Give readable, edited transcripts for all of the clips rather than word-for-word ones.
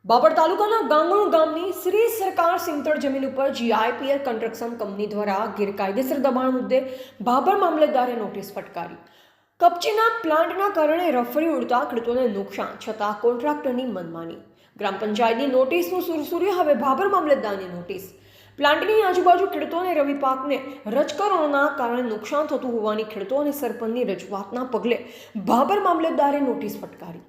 બાબર તાલુકાના ગાંગણ ગામની શ્રી સરકાર સિમતળ જમીન ઉપર જીઆઈપીએલ કન્સ્ટ્રક્શન કંપની દ્વારા ગેરકાયદેસર દબાણ મુદ્દે બાબર મામલતદારે નોટિસ ફટકારી। કપચીના પ્લાન્ટના કારણે રફરી ઉડતા ખેડૂતોને નુકસાન છતાં કોન્ટ્રાક્ટરની મનમાની। ગ્રામ પંચાયતની નોટિસનું સુરસુર્ય હવે બાબર મામલતદારની નોટિસ। પ્લાન્ટની આજુબાજુ ખેડૂતોને રવિ પાકને રજકરણોના કારણે નુકસાન થતું હોવાની ખેડૂતો અને સરપંચની રજૂઆતના પગલે બાબર મામલતદારે નોટિસ ફટકારી।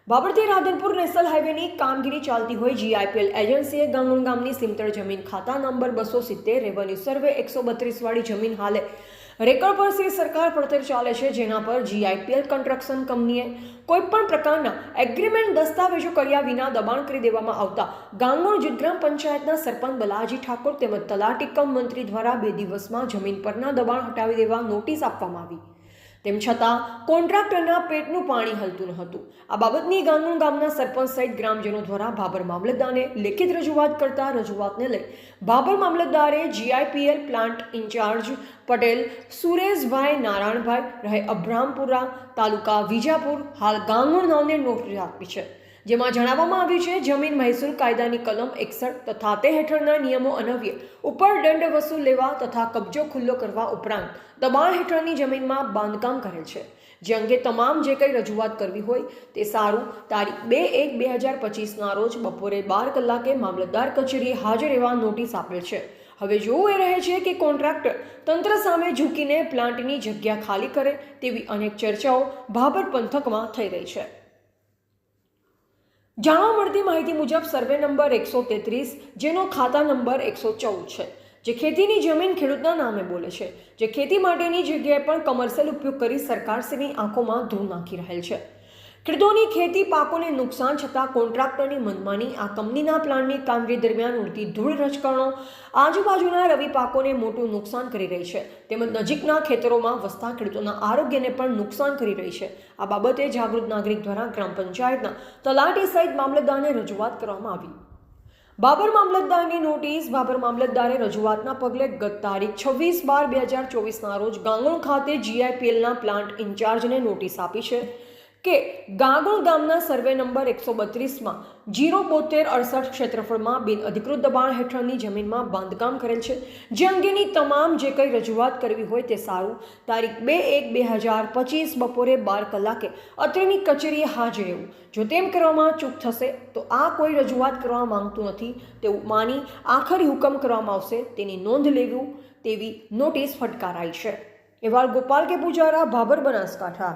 બાબરથી રાધનપુર નેશનલ હાઈવેની કામગીરી ચાલતી હોય જીઆઈપીએલ એજન્સીએ ગાંગણ ગામની સિમતળ જમીન ખાતા નંબર 270 રેવન્યુ સર્વે 132 વાળી જમીન હાલે રેકર્ડ પર શ્રી સરકાર પડતર ચાલે છે, જેના પર જીઆઈપીએલ કન્સ્ટ્રક્શન કંપનીએ કોઈપણ પ્રકારના એગ્રીમેન્ટ દસ્તાવેજો કર્યા વિના દબાણ કરી દેવામાં આવતા ગાંગણ જૂથ ગ્રામ પંચાયતના સરપંચ બલાજી ઠાકોર તેમજ તલાટી કમ મંત્રી દ્વારા 2 દિવસમાં જમીન પરના દબાણ હટાવી દેવા નોટિસ આપવામાં આવી। તેમ છતાં કોન્ટ્રાક્ટરના પેટનું પાણી હલતું ન હતું। આ બાબતની ગાંગણ ગામના સરપંચ સહિત ગ્રામજનો દ્વારા બાબર મામલતદારને લેખિત રજૂઆત કરતા રજૂઆતને લઈ બાબર મામલતદારે જીઆઈપીએલ પ્લાન્ટ ઇન્ચાર્જ પટેલ સુરેશભાઈ નારાયણભાઈ રહે અબ્રામપુરા તાલુકા વિજાપુર હાલ ગાંગણ નામને નોટિસ આપી છે, જેમાં જણાવવામાં આવ્યું છે જમીન મહેસૂલ કાયદાની કલમ 61 તથા તે હેઠળના નિયમો અન્વયે ઉપર દંડ વસૂલ લેવા તથા કબજો ખુલ્લો કરવા ઉપરાંત દબાણ હેઠળની જમીનમાં બાંધકામ કરેલ છે, જે અંગે તમામ જે કંઈ રજૂઆત કરવી હોય તે સારું તારીખ 2/1/2025 રોજ બપોરે 12 કલાકે મામલતદાર કચેરીએ હાજર રહેવા નોટિસ આપેલ છે। હવે જોવું એ રહે છે કે કોન્ટ્રાક્ટર તંત્ર સામે ઝૂકીને પ્લાન્ટની જગ્યા ખાલી કરે તેવી અનેક ચર્ચાઓ બાબર પંથકમાં થઈ રહી છે। જાણવા મળતી માહિતી મુજબ સર્વે નંબર 133 જેનો ખાતા નંબર 114 છે, જે ખેતીની જમીન ખેડૂતના નામે બોલે છે, જે ખેતી માટેની જગ્યાએ પણ કમર્શિયલ ઉપયોગ કરી સરકારશ્રીની આંખોમાં ધૂળ નાખી રહેલ છે। ખેડૂતોની ખેતી પાકોને નુકસાન છતાં કોન્ટ્રાક્ટરની મનમાની આ કંપનીના પ્લાન્ટની કામગીરી દરમિયાન ઉડતી ધૂળ રજકરણો આજુબાજુના રવિ પાકોને મોટું નુકસાન કરી રહી છે, તેમજ નજીકના ખેતરોમાં વસતા ખેડૂતોના આરોગ્યને પણ નુકસાન કરી રહી છે। આ બાબતે જાગૃત નાગરિક દ્વારા ગ્રામ પંચાયતના તલાટી સહિત મામલતદારને રજૂઆત કરવામાં આવી। બાબર મામલતદારની નોટિસ બાબર મામલતદારે રજૂઆતના પગલે ગત તારીખ 26/12/2024 રોજ ગાંગણ ખાતે જીઆઈપીએલના પ્લાન્ટ ઇન્ચાર્જને નોટિસ આપી છે કે ગાંગણ ગામના સર્વે નંબર 132માં 07268 ક્ષેત્રફળમાં બિન અધિકૃત દબાણ હેઠળની જમીનમાં બાંધકામ કરેલ છે, જે અંગેની તમામ જે કંઈ રજૂઆત કરવી હોય તે સારું તારીખ 2/1/2025 બપોરે 12 કલાકે અત્રેની કચેરીએ હાજર રહેવું। જો તેમ કરવામાં ચૂક થશે તો આ કોઈ રજૂઆત કરવા માંગતું નથી તેવું માની આખરી હુકમ કરવામાં આવશે તેની નોંધ લેવું તેવી નોટિસ ફટકારાઈ છે। અહેવાલ ગોપાલ કે પૂજારા, બાબર, બનાસકાંઠા।